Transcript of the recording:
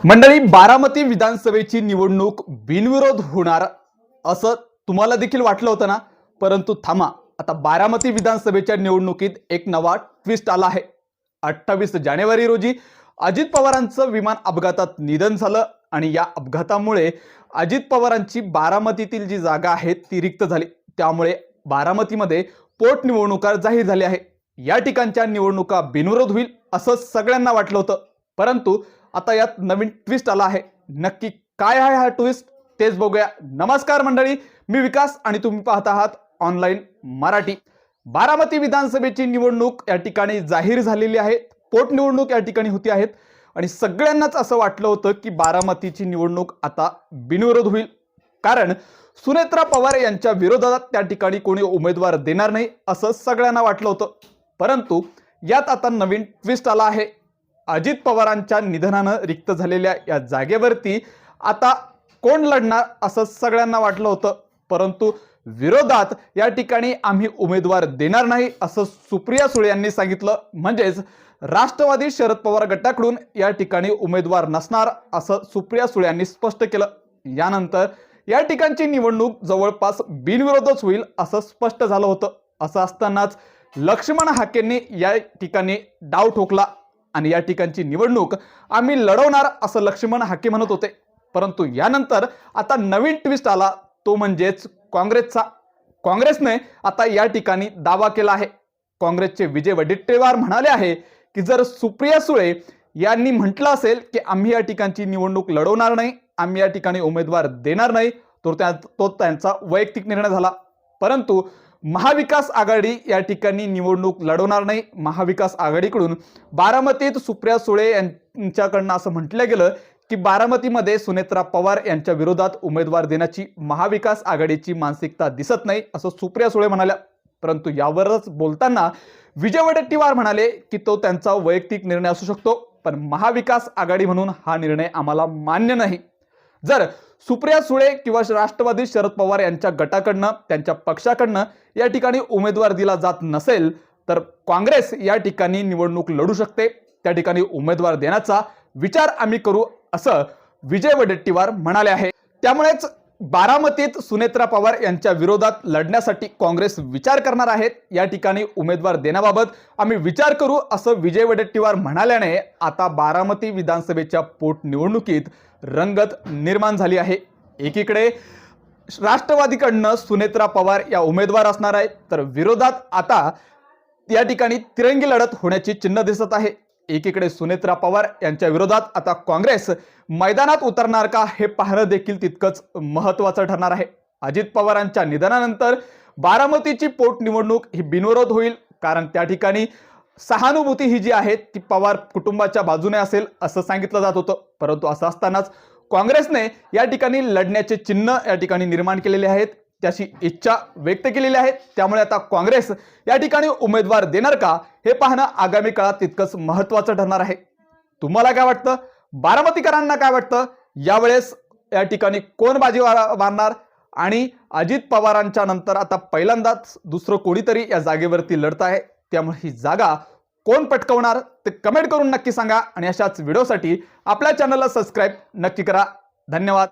मंडळी, बारामती विधानसभेची निवडणूक बिनविरोध होणार असं तुम्हाला देखील वाटलं होतं ना? परंतु थांबा, आता बारामती विधानसभेच्या निवडणुकीत एक नवा ट्विस्ट आला आहे। 28 जानेवारी रोजी अजित पवारांचं विमान अपघातात निधन झालं आणि या अपघातामुळे अजित पवारांची बारामतीतील जी जागा आहे ती रिक्त झाली। त्यामुळे बारामतीमध्ये पोटनिवडणुका जाहीर झाली आहे। या ठिकाणच्या निवडणुका बिनविरोध होईल असं सगळ्यांना वाटलं होतं, परंतु आता यात नवीन ट्विस्ट आला आहे। नक्की काय आहे हा ट्विस्ट तेच बघूया। नमस्कार मंडळी, मी विकास आणि तुम्ही पाहत आहात ऑनलाइन मराठी। बारामती विधानसभेची निवडणूक या ठिकाणी जाहीर झालेली आहे। पोटनिवडणूक या ठिकाणी होती आहेत आणि सगळ्यांनाच असं वाटलं होतं की बारामतीची निवडणूक आता बिनविरोध होईल, कारण सुनेत्रा पवार यांच्या विरोधात त्या ठिकाणी कोणी उमेदवार देणार नाही असं सगळ्यांना वाटलं होतं। परंतु यात आता नवीन ट्विस्ट आला आहे। अजित पवारांच्या निधनानं रिक्त झालेल्या या जागेवरती आता कोण लढणार असं सगळ्यांना वाटलं होतं, परंतु विरोधात या ठिकाणी आम्ही उमेदवार देणार नाही असं सुप्रिया सुळे यांनी सांगितलं। म्हणजेच राष्ट्रवादी शरद पवार गटाकडून या ठिकाणी उमेदवार नसणार असं सुप्रिया सुळे यांनी स्पष्ट केलं। यानंतर या ठिकाणची निवडणूक जवळपास बिनविरोधच होईल असं स्पष्ट झालं होतं। असं असतानाच लक्ष्मण हाकेंनी या ठिकाणी डाव ठोकला आणि या ठिकाणची निवडणूक आम्ही लढवणार असं लक्ष्मण हाके म्हणत होते। परंतु यानंतर आता नवीन ट्विस्ट आला, तो म्हणजेच काँग्रेसचा। काँग्रेसने आता या ठिकाणी दावा केला आहे। काँग्रेसचे विजय वडेट्टीवार म्हणाले आहे की जर सुप्रिया सुळे यांनी म्हटलं असेल की आम्ही या ठिकाणची निवडणूक लढवणार नाही, आम्ही या ठिकाणी उमेदवार देणार नाही, तो त्यांचा वैयक्तिक निर्णय झाला। परंतु महाविकास आघाडी या ठिकाणी निवडणूक लढवणार नाही। महाविकास आघाडीकडून बारामतीत सुप्रिया सुळे यांच्याकडून असं म्हटलं गेलं की बारामतीमध्ये सुनेत्रा पवार यांच्या विरोधात उमेदवार देण्याची महाविकास आघाडीची मानसिकता दिसत नाही असं सुप्रिया सुळे म्हणाल्या। परंतु यावरच बोलताना विजय वडेट्टीवार म्हणाले की तो त्यांचा वैयक्तिक निर्णय असू शकतो, पण महाविकास आघाडी म्हणून हा निर्णय आम्हाला मान्य नाही। जर सुप्रिया सुळे किंवा राष्ट्रवादी शरद पवार यांच्या गटाकडनं, त्यांच्या पक्षाकडनं या ठिकाणी उमेदवार दिला जात नसेल तर काँग्रेस या ठिकाणी निवडणूक लढू शकते, त्या ठिकाणी उमेदवार देण्याचा विचार आम्ही करू असं विजय वडेट्टीवार म्हणाले आहे। त्यामुळेच बारामतीत सुनेत्रा पवार यांच्या विरोधात लढण्यासाठी काँग्रेस विचार करणार आहेत। या ठिकाणी उमेदवार देण्याबाबत आम्ही विचार करू असं विजय वडेट्टीवार म्हणाल्याने आता बारामती विधानसभेच्या पोटनिवडणुकीत रंगत निर्माण झाली आहे। एकीकडे राष्ट्रवादीकडनं सुनेत्रा पवार या उमेदवार असणार आहेत, तर विरोधात आता या ठिकाणी तिरंगी लढत होण्याची चिन्ह दिसत आहे। एकीकडे सुनेत्रा पवार यांच्या विरोधात आता काँग्रेस मैदानात उतरणार का हे पाहणं देखील तितकंच महत्त्वाचं ठरणार आहे। अजित पवारांच्या निधनानंतर बारामतीची पोटनिवडणूक ही बिनविरोध होईल, कारण त्या ठिकाणी सहानुभूती ही जी आहे ती पवार कुटुंबाच्या बाजूने असेल असं सांगितलं जात होतं। परंतु असं असतानाच काँग्रेसने या ठिकाणी लढण्याचे चिन्ह या ठिकाणी निर्माण केलेले आहेत, त्याची इच्छा व्यक्त केलेली आहे। त्यामुळे आता काँग्रेस या ठिकाणी उमेदवार देणार का हे पाहणं आगामी काळात तितकंच महत्त्वाचं ठरणार आहे। तुम्हाला काय वाटतं? बारामतीकरांना काय वाटतं? यावेळेस या ठिकाणी कोण बाजी मारणार आणि अजित पवारांच्या नंतर आता पहिल्यांदाच दुसरं कोणीतरी या जागेवरती लढत आहे, त्यामुळे ही जागा कोण पटकावणार ते कमेंट करून नक्की सांगा आणि अशाच व्हिडिओसाठी आपल्या चॅनलला सबस्क्राइब नक्की करा। धन्यवाद।